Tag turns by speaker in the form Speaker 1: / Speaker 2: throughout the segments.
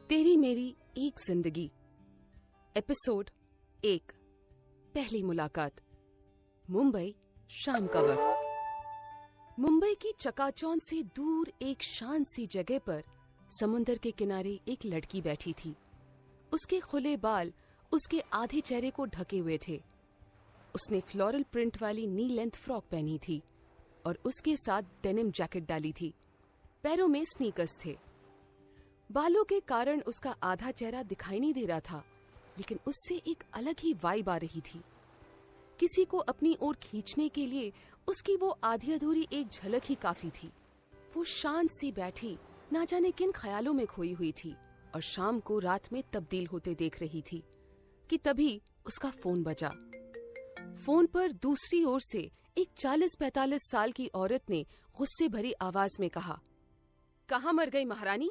Speaker 1: तेरी मेरी एक जिंदगी एपिसोड 1। पहली मुलाकात। मुंबई, शाम का वक्त। मुंबई की चकाचौंध से दूर एक शांत सी जगह पर समुंदर के किनारे एक लड़की बैठी थी। उसके खुले बाल उसके आधे चेहरे को ढके हुए थे। उसने फ्लोरल प्रिंट वाली नी लेंथ फ्रॉक पहनी थी और उसके साथ डेनिम जैकेट डाली थी। पैरों में स्नीकर्स थे। बालों के कारण उसका आधा चेहरा दिखाई नहीं दे रहा था, लेकिन उससे एक अलग ही वाइब आ रही थी। किसी को अपनी ओर खींचने के लिए उसकी वो आधी अधूरी एक झलक ही काफी थी। वो शांत सी बैठी ना जाने किन ख्यालों में खोई हुई थी और शाम को रात में तब्दील होते देख रही थी कि तभी उसका फोन बजा। फोन पर दूसरी ओर से एक 40-45 साल की औरत ने गुस्से भरी आवाज में कहा, कहाँ मर गई महारानी?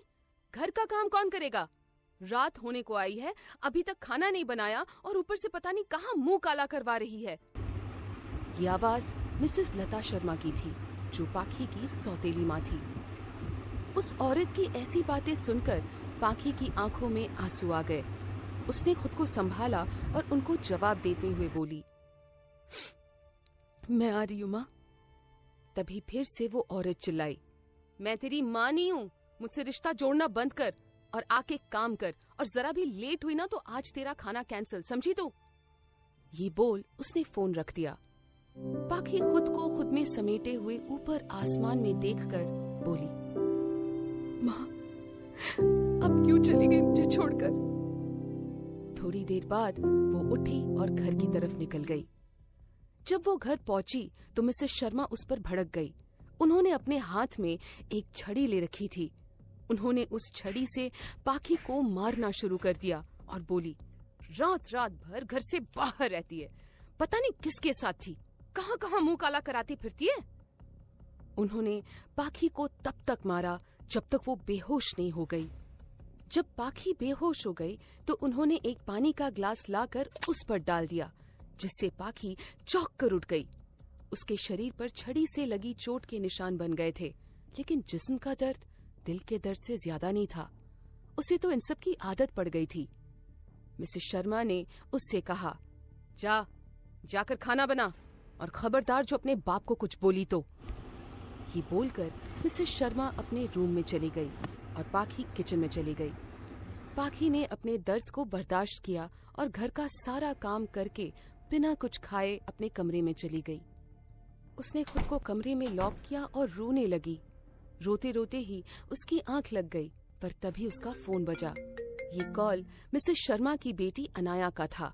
Speaker 1: घर का काम कौन करेगा? रात होने को आई है, अभी तक खाना नहीं बनाया और ऊपर से पता नहीं कहाँ मुंह काला करवा रही है। ये आवाज मिसेस लता शर्मा की थी, जो पाखी की सौतेली माँ थी। उस औरत की ऐसी बातें सुनकर पाखी की आंखों में आंसू आ गए। उसने खुद को संभाला और उनको जवाब देते हुए बोली, मैं आ रही हूँ माँ। तभी फिर से वो औरत चिल्लाई, मैं तेरी माँ नहीं हूँ, मुझसे रिश्ता जोड़ना बंद कर और आके काम कर, और जरा भी लेट हुई ना तो आज तेरा खाना कैंसिल, समझी तू? ये बोल उसने फोन रख दिया। पाखी खुद को खुद में समेटे हुए ऊपर आसमान में देखकर बोली, माँ अब क्यों चली गई मुझे छोड़कर? थोड़ी देर बाद वो उठी और घर की तरफ निकल गई। जब वो घर पहुंची तो मिसेस शर्मा उस पर भड़क गई। उन्होंने अपने हाथ में एक छड़ी ले रखी थी। उन्होंने उस छड़ी से पाखी को मारना शुरू कर दिया और बोली, रात रात भर घर से बाहर रहती है, पता नहीं किसके साथ थी, कहाँ कहाँ मुंह काला कराती फिरती है। उन्होंने पाखी को तब तक मारा जब तक वो बेहोश नहीं हो गई। जब पाखी बेहोश हो गई तो उन्होंने एक पानी का ग्लास लाकर उस पर डाल दिया, जिससे पाखी चौंक कर उठ गई। उसके शरीर पर छड़ी से लगी चोट के निशान बन गए थे, लेकिन जिस्म का दर्द दिल के दर्द से ज्यादा नहीं था। उसे तो इन सब की आदत पड़ गई थी। मिसेस शर्मा ने उससे कहा, जाकर खाना बना और खबरदार जो अपने बाप को कुछ बोली तो। ये बोलकर मिसेस शर्मा अपने रूम में चली गई और पाखी किचन में चली गई। पाखी ने अपने दर्द को बर्दाश्त किया और घर का सारा काम करके बिना कुछ खाए अपने कमरे में चली गई। उसने खुद को कमरे में लॉक किया और रोने लगी। रोते रोते ही उसकी आंख लग गई, पर तभी उसका फोन बजा। ये कॉल मिसेस शर्मा की बेटी अनाया का था।